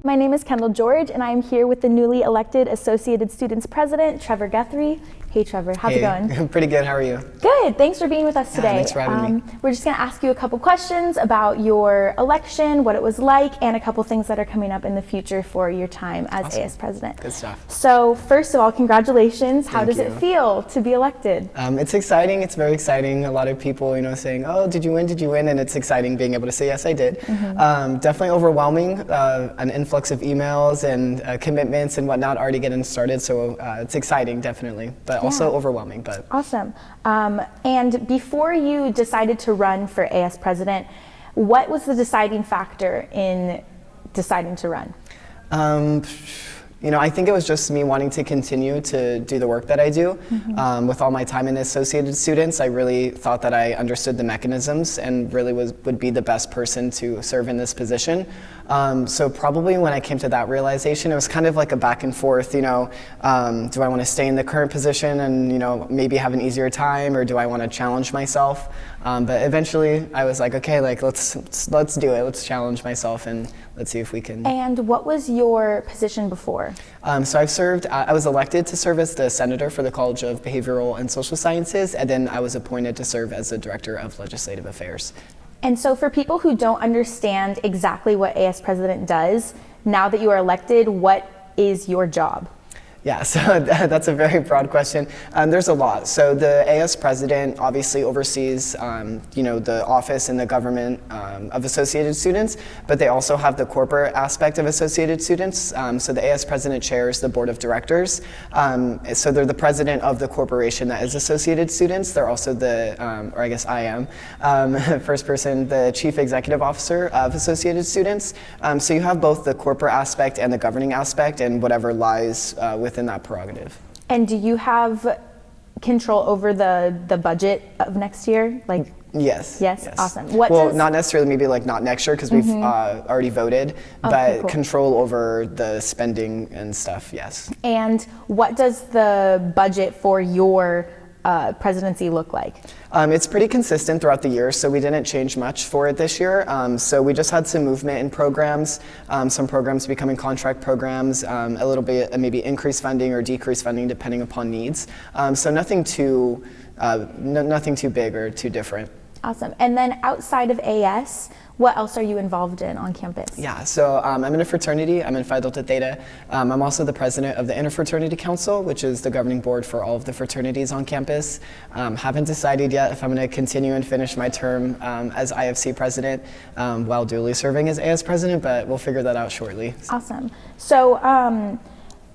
My name is Kendall George, and I am here with the newly elected Associated Students President, Trevor Guthrie. Hey Trevor, how's it going? Pretty good, how are you? Good, thanks for being with us today. Thanks for having me. We're just gonna ask you a couple questions about your election, what it was like, and a couple things that are coming up in the future for your time as Awesome. AS President. Good stuff. So first of all, congratulations. How Thank does you. it feel to be elected? It's exciting, it's very exciting. A lot of people, saying, oh, did you win? And it's exciting being able to say, yes, I did. Definitely overwhelming, an influx of emails and commitments and whatnot already getting started, so it's exciting, definitely, but also overwhelming. But Awesome. And before you decided to run for AS President, what was the deciding factor in deciding to run? I think it was just me wanting to continue to do the work that I do. With all my time in Associated Students, I really thought that I understood the mechanisms and really would be the best person to serve in this position. So probably when I came to that realization, it was kind of like a back and forth, do I want to stay in the current position and, maybe have an easier time, or do I want to challenge myself? But eventually I was like, okay, let's do it. Let's challenge myself and let's see if we can. And what was your position before? So I was elected to serve as the senator for the College of Behavioral and Social Sciences, and then I was appointed to serve as the director of legislative affairs. And so for people who don't understand exactly what AS President does, now that you are elected, what is your job? Yeah, so that's a very broad question. There's a lot. So the AS President obviously oversees, the office and the government of Associated Students, but they also have the corporate aspect of Associated Students. So the AS President chairs the board of directors. So they're the president of the corporation that is Associated Students. They're also or I guess I am, first person, the chief executive officer of Associated Students. So you have both the corporate aspect and the governing aspect and whatever lies within that prerogative. And do you have control over the budget of next year? Yes. Yes? Awesome. Not necessarily, maybe not next year because we've already voted, but cool. Control over the spending and stuff, yes. And what does the budget for your presidency look like? It's pretty consistent throughout the year, so we didn't change much for it this year. So we just had some movement in programs, some programs becoming contract programs, a little bit maybe increased funding or decreased funding depending upon needs. So nothing too big or too different. Awesome. And then outside of AS, what else are you involved in on campus? Yeah, so I'm in a fraternity. I'm in Phi Delta Theta. I'm also the president of the Interfraternity Council, which is the governing board for all of the fraternities on campus. Haven't decided yet if I'm going to continue and finish my term as IFC president while duly serving as AS president, but we'll figure that out shortly. Awesome. So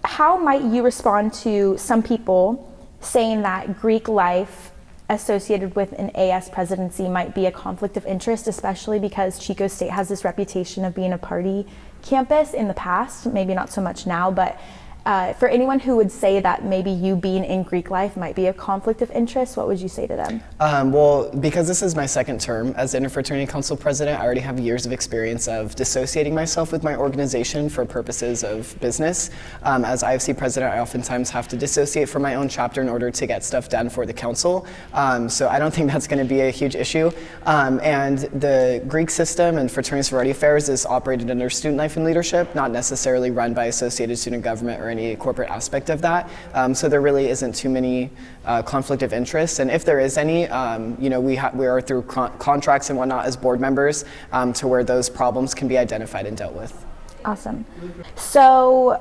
how might you respond to some people saying that Greek life associated with an AS presidency might be a conflict of interest, especially because Chico State has this reputation of being a party campus in the past, maybe not so much now, but for anyone who would say that maybe you being in Greek life might be a conflict of interest, what would you say to them? Well, because this is my second term as the Interfraternity Council president, I already have years of experience of dissociating myself with my organization for purposes of business. As IFC president, I oftentimes have to dissociate from my own chapter in order to get stuff done for the council. So I don't think that's going to be a huge issue. And the Greek system and fraternity sorority affairs is operated under student life and leadership, not necessarily run by Associated Student Government or any corporate aspect of that. So there really isn't too many conflict of interest. And if there is any, we are through contracts and whatnot as board members to where those problems can be identified and dealt with. Awesome. So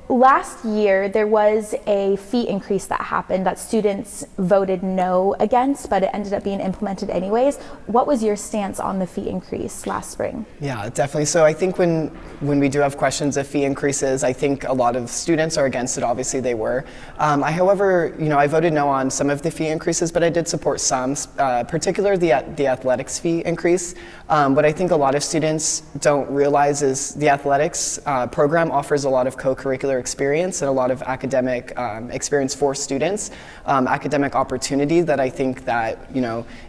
last year there was a fee increase that happened that students voted no against, but it ended up being implemented anyways. What was your stance on the fee increase last spring? Yeah, definitely. So I think when we do have questions of fee increases, I think a lot of students are against it. Obviously they were. However, I voted no on some of the fee increases, but I did support some, particularly the athletics fee increase. What I think a lot of students don't realize is the athletics program offers a lot of co-curricular experience and a lot of academic experience for students, academic opportunity that I think that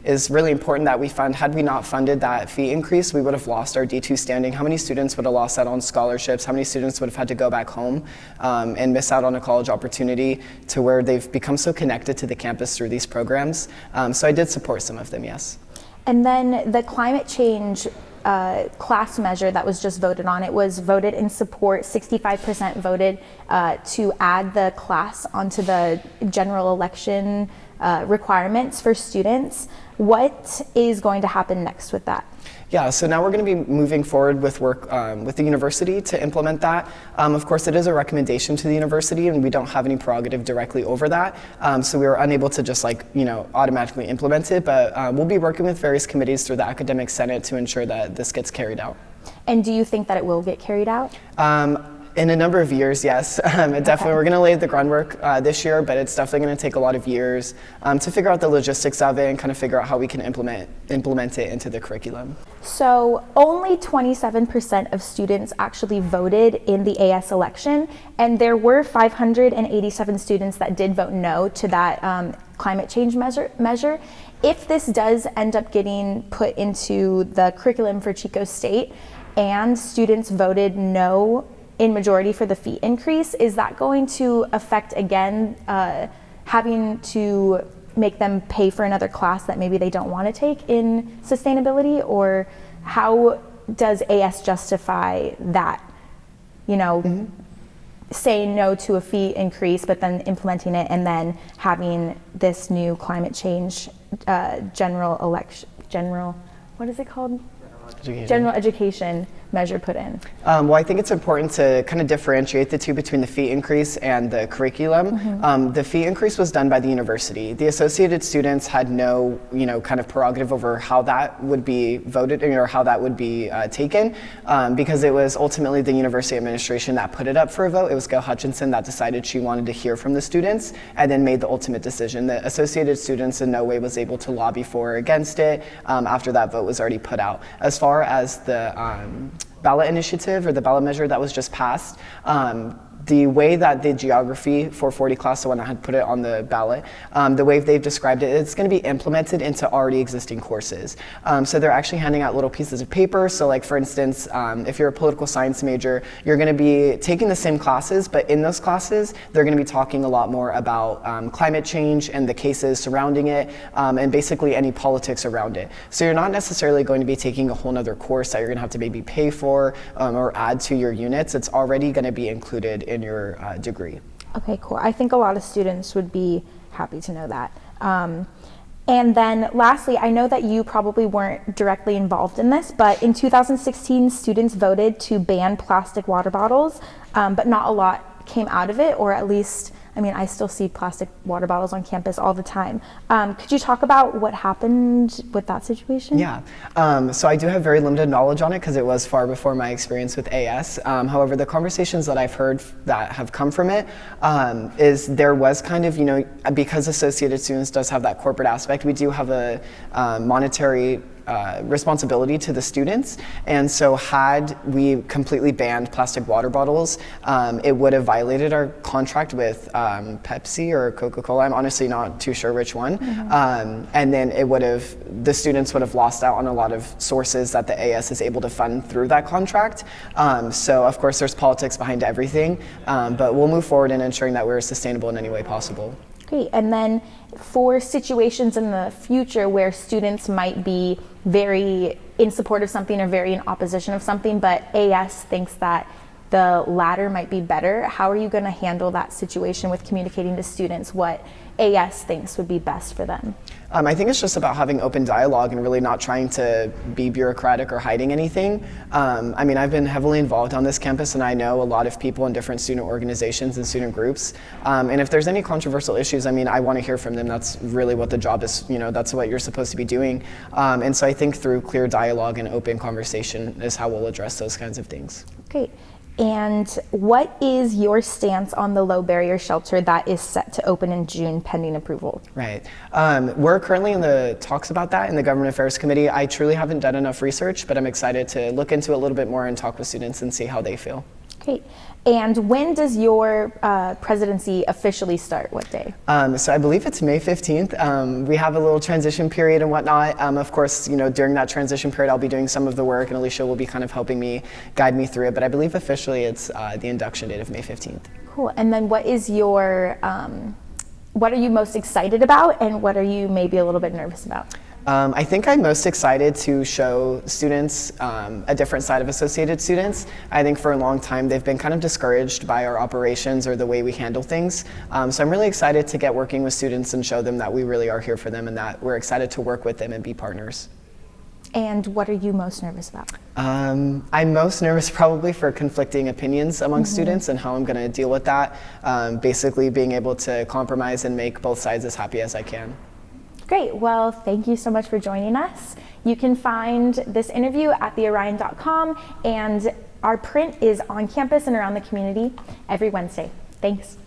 is really important that we fund. Had we not funded that fee increase, we would have lost our D2 standing. How many students would have lost out on scholarships? How many students would have had to go back home and miss out on a college opportunity to where they've become so connected to the campus through these programs? So I did support some of them, yes. And then the climate change class measure that was just voted on. It was voted in support. 65% voted to add the class onto the general election requirements for students. What is going to happen next with that? Yeah, so now we're going to be moving forward with work with the university to implement that. Of course, it is a recommendation to the university, and we don't have any prerogative directly over that. So we were unable to just automatically implement it, but we'll be working with various committees through the academic senate to ensure that this gets carried out. And do you think that it will get carried out? In a number of years, yes. Definitely, we're going to lay the groundwork this year, but it's definitely going to take a lot of years to figure out the logistics of it and kind of figure out how we can implement it into the curriculum. So only 27% of students actually voted in the AS election, and there were 587 students that did vote no to that climate change measure. If this does end up getting put into the curriculum for Chico State and students voted no in majority for the fee increase, is that going to affect again having to make them pay for another class that maybe they don't want to take in sustainability? Or how does AS justify that, saying no to a fee increase but then implementing it and then having this new climate change general education measure put in? Well, I think it's important to kind of differentiate the two between the fee increase and the curriculum. The fee increase was done by the university. The associated students had no, kind of prerogative over how that would be voted or how that would be taken, because it was ultimately the university administration that put it up for a vote. It was Gail Hutchinson that decided she wanted to hear from the students and then made the ultimate decision. The associated students in no way was able to lobby for or against it after that vote was already put out. As far as the ballot initiative or the ballot measure that was just passed, the way that the geography 440 class, the one that had put it on the ballot, the way they've described it, it's going to be implemented into already existing courses. So they're actually handing out little pieces of paper. So like for instance, if you're a political science major, you're going to be taking the same classes, but in those classes, they're going to be talking a lot more about climate change and the cases surrounding it, and basically any politics around it. So you're not necessarily going to be taking a whole nother course that you're going to have to maybe pay for or add to your units. It's already going to be included in your degree. Okay, cool. I think a lot of students would be happy to know that. And then lastly, I know that you probably weren't directly involved in this, but in 2016, students voted to ban plastic water bottles, but not a lot came out of it, or at least, I still see plastic water bottles on campus all the time. Could you talk about what happened with that situation? Yeah, so I do have very limited knowledge on it because it was far before my experience with AS. However, the conversations that I've heard that have come from it is there was kind of, because Associated Students does have that corporate aspect, we do have a monetary responsibility to the students, and so had we completely banned plastic water bottles, it would have violated our contract with Pepsi or Coca-Cola. I'm honestly not too sure which one. And then the students would have lost out on a lot of sources that the AS is able to fund through that contract. So of course there's politics behind everything, but we'll move forward in ensuring that we're sustainable in any way possible. Great. And then for situations in the future where students might be very in support of something or very in opposition of something, but AS thinks that the latter might be better, how are you going to handle that situation with communicating to students what AS thinks would be best for them? I think it's just about having open dialogue and really not trying to be bureaucratic or hiding anything. I've been heavily involved on this campus, and I know a lot of people in different student organizations and student groups. And if there's any controversial issues, I want to hear from them. That's really what the job is, that's what you're supposed to be doing. And so I think through clear dialogue and open conversation is how we'll address those kinds of things. Great. And what is your stance on the low barrier shelter that is set to open in June pending approval? Right. We're currently in the talks about that in the Government Affairs Committee. I truly haven't done enough research, but I'm excited to look into it a little bit more and talk with students and see how they feel. Great. And when does your presidency officially start? What day? So I believe it's May 15th. We have a little transition period and whatnot. Of course, during that transition period, I'll be doing some of the work, and Alicia will be kind of helping me, guide me through it. But I believe officially it's the induction date of May 15th. Cool. And then what is your, what are you most excited about, and what are you maybe a little bit nervous about? I think I'm most excited to show students a different side of Associated students. I think for a long time they've been kind of discouraged by our operations or the way we handle things. So I'm really excited to get working with students and show them that we really are here for them and that we're excited to work with them and be partners. And what are you most nervous about? I'm most nervous probably for conflicting opinions among students and how I'm going to deal with that. Basically being able to compromise and make both sides as happy as I can. Great. Well, thank you so much for joining us. You can find this interview at theorion.com, and our print is on campus and around the community every Wednesday. Thanks.